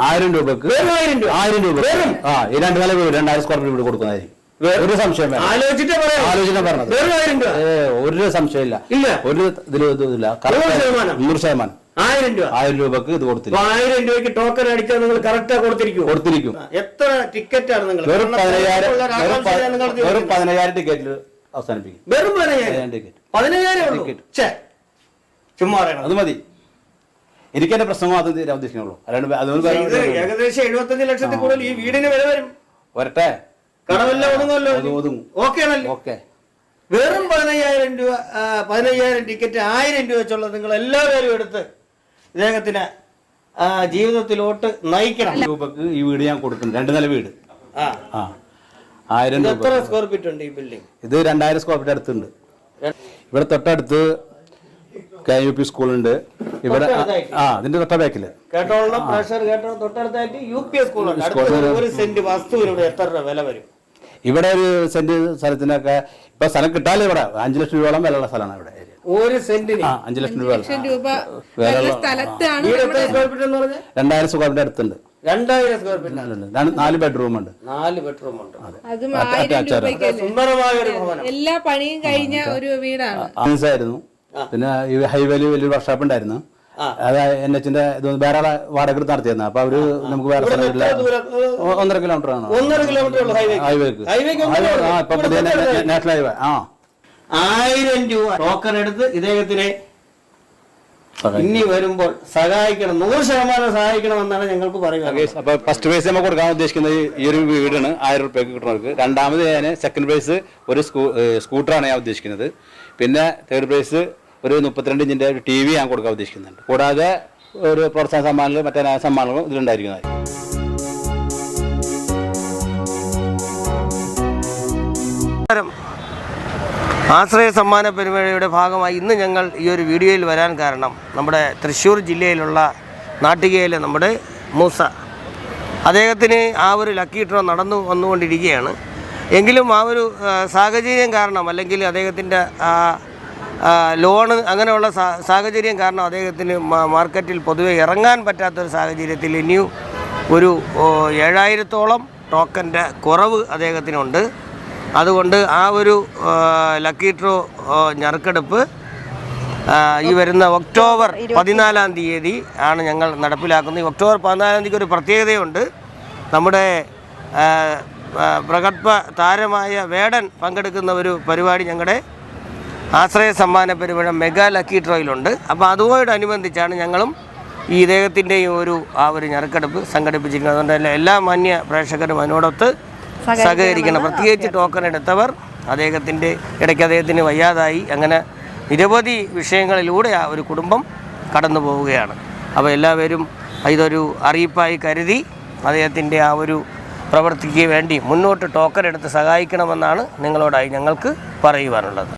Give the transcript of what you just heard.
1000 രൂപക്ക് 1000 രൂപ ഈ 2 നില വീട് 2000 സ്ക്വയർ ഫീറ്റ് വീട് കൊടുക്കുന്നതായിരിക്കും. ഒരു സംശയം ആലോചിച്ചിട്ട് പറഞ്ഞത്. ഒരു സംശയമില്ല, ഒരു ഇതില്ല. 100% 1000 രൂപക്ക് ഇത് കൊടുത്തില്ല. 1000 രൂപയ്ക്ക് ടോക്കൺ അടിച്ചാൽ നിങ്ങൾ കറക്റ്റാ കൊടുത്തിരിക്കും. എത്ര ടിക്കറ്റാണ് നിങ്ങൾ? വെറും 15,000 ടിക്കറ്റിൽ അവസാനിപ്പിക്കും. വെറും 15,000 ടിക്കറ്റ്. ചുമ്മാ അത് മതി. എനിക്ക് എന്റെ പ്രശ്നം അത് തീരാൻ ഉദ്ദേശിക്കുന്നുള്ളൂ. അല്ലാണ്ട് ഏകദേശം 75 ലക്ഷത്തിൽ കൂടുതൽ ഈ വീടിന് വില വരും. വരട്ടെ, കടമെല്ലാം ഒതുങ്ങുമല്ലോ. ഓക്കെ ആണല്ലോ. ഓക്കെ. വെറും 15,000 രൂപ 15,000 ടിക്കറ്റ് 1000 രൂപ വെച്ചുള്ളത് നിങ്ങൾ എല്ലാവരും എടുത്ത് ഇദ്ദേഹത്തിന് ജീവിതത്തിലോട്ട് നയിക്കണം. രൂപക്ക് ഈ വീട് ഞാൻ കൊടുക്കുന്നു. 2 നില വീട്. 1000 രൂപ. എത്ര സ്ക്വയർ ഫീറ്റ് ഉണ്ട് ഈ ബിൽഡിംഗ്? ഇത് 2000 സ്ക്വയർ ഫീറ്റ് അടുത്തുണ്ട്. ഇവിടെ തൊട്ടടുത്ത് KUP സ്കൂളുണ്ട്. ഇവിടെ അതിന്റെ തൊട്ട ബാക്കില് കേട്ടോളണം, പ്രഷർ കേട്ടോളം. തൊട്ടടുത്തായിട്ട് UP സ്കൂളുണ്ട്. ഒരു സെന്റ് വസ്തുവിന് ഇവിടെ എത്ര രൂപ വില വരും? ഇവിടെ ഒരു സെന്റ് സ്ഥലത്തിനൊക്കെ ഇപ്പൊ സ്ഥലം കിട്ടാതെ ഇവിടെ 5 ലക്ഷം രൂപയോളം വിലയുള്ള സ്ഥലമാണ്. ഇവിടെ ഒരു സെന്റിന് 5 ലക്ഷം രൂപ 2000 സ്ക്വയർ ഫീറ്റ് അടുത്തുണ്ട്. 2000 സ്ക്വയർ ഫീറ്റ് 4 ബെഡ്റൂം ഉണ്ട്. 4 ബെഡ്റൂം ഉണ്ട്. സുന്ദരമായ ഒരു ഭവനം. എല്ലാ പണിയും കഴിഞ്ഞ ഒരു വീടാണ്. ആയിരുന്നു. പിന്നെ ഈ ഹൈവേയിൽ വലിയൊരു വർക്ക്ഷോപ്പ് ഉണ്ടായിരുന്നു. അത് NH-ന്റെ വേറെ വാടക നടത്തിയിരുന്നു. അപ്പൊ അവര് നമുക്ക് വേറെ 1.5 കിലോമീറ്റർ ആണ്. 1.5 കിലോമീറ്റർ ഹൈവേക്ക് നാഷണൽ ഹൈവേ. 1000 രൂപ ടോക്കൺ എടുത്ത് ഇദ്ദേഹത്തിനെ ഇനി വരുമ്പോൾ സഹായിക്കണം. 100% സഹായിക്കണമെന്നാണ് ഞങ്ങൾക്ക് പറയുന്നത്. അപ്പൊ ഫസ്റ്റ് പ്രൈസ് നമ്മൾ കൊടുക്കാൻ ഉദ്ദേശിക്കുന്നത് ഈ ഒരു വീടാണ് 1000 രൂപയ്ക്ക് കിട്ടുന്നവർക്ക്. രണ്ടാമത് ഞാൻ സെക്കൻഡ് പ്രൈസ് ഒരു സ്കൂട്ടറാണ് ഞാൻ ഉദ്ദേശിക്കുന്നത്. പിന്നെ തേർഡ് പ്രൈസ് ഒരു 32 ഇഞ്ചിന്റെ ഒരു TV ഞാൻ കൊടുക്കാൻ ഉദ്ദേശിക്കുന്നുണ്ട്. കൂടാതെ ഒരു പ്രോത്സാഹന സമ്മാനങ്ങൾ മറ്റേ സമ്മാനങ്ങളും ഇതിലുണ്ടായിരിക്കുന്നതായി. ആശ്രയ സമ്മാന പരിപാടിയുടെ ഭാഗമായി ഇന്ന് ഞങ്ങൾ ഈ ഒരു വീഡിയോയിൽ വരാൻ കാരണം നമ്മുടെ തൃശ്ശൂർ ജില്ലയിലുള്ള നാട്ടികയിലെ നമ്മുടെ മൂസ അദ്ദേഹത്തിന് ആ ഒരു ലക്കി ഡ്രോ വന്നുകൊണ്ടിരിക്കുകയാണ്. എങ്കിലും ആ ഒരു സാഹചര്യം കാരണം, അല്ലെങ്കിൽ അദ്ദേഹത്തിൻ്റെ ലോണ് അങ്ങനെയുള്ള സാഹചര്യം കാരണം അദ്ദേഹത്തിന് മാർക്കറ്റിൽ പൊതുവെ ഇറങ്ങാൻ പറ്റാത്തൊരു സാഹചര്യത്തിൽ ഇനിയും ഒരു 7000-ഓളം ടോക്കൻ്റെ കുറവ് അദ്ദേഹത്തിനുണ്ട്. അതുകൊണ്ട് ആ ഒരു ലക്കി ഡ്രോ നറുക്കെടുപ്പ് ഈ വരുന്ന ഒക്ടോബർ 14-ാം തീയതി ആണ് ഞങ്ങൾ നടപ്പിലാക്കുന്നത്. ഈ ഒക്ടോബർ 14-ാം തീയതിക്ക് ഒരു പ്രത്യേകതയുണ്ട്. നമ്മുടെ പ്രഗത്ഭ താരമായ വേടൻ പങ്കെടുക്കുന്ന ഒരു പരിപാടി ഞങ്ങളുടെ ആശ്രയ സമ്മാന പരിപാടി മെഗാ ലക്കി ഡ്രോയിലുണ്ട്. അപ്പോൾ അതോടനുബന്ധിച്ചാണ് ഞങ്ങളും ഈ ഇദ്ദേഹത്തിൻ്റെയും ഒരു നറുക്കെടുപ്പ് സംഘടിപ്പിച്ചിരിക്കുന്നത്. അതുകൊണ്ട് എല്ലാ മാന്യ പ്രേക്ഷകരും അതിനോടൊത്ത് സഹകരിക്കണം. പ്രത്യേകിച്ച് ടോക്കൺ എടുത്തവർ ഇടയ്ക്ക് അദ്ദേഹത്തിന് വയ്യാതായി, അങ്ങനെ നിരവധി വിഷയങ്ങളിലൂടെ ആ ഒരു കുടുംബം കടന്നു പോവുകയാണ്. അപ്പോൾ എല്ലാവരും ഇതൊരു അറിയിപ്പായി കരുതി അദ്ദേഹത്തിൻ്റെ ആ ഒരു പ്രവൃത്തിക്ക് വേണ്ടി മുന്നോട്ട് ടോക്കൺ എടുത്ത് സഹായിക്കണമെന്നാണ് നിങ്ങളോടായി ഞങ്ങൾക്ക് പറയുവാനുള്ളത്.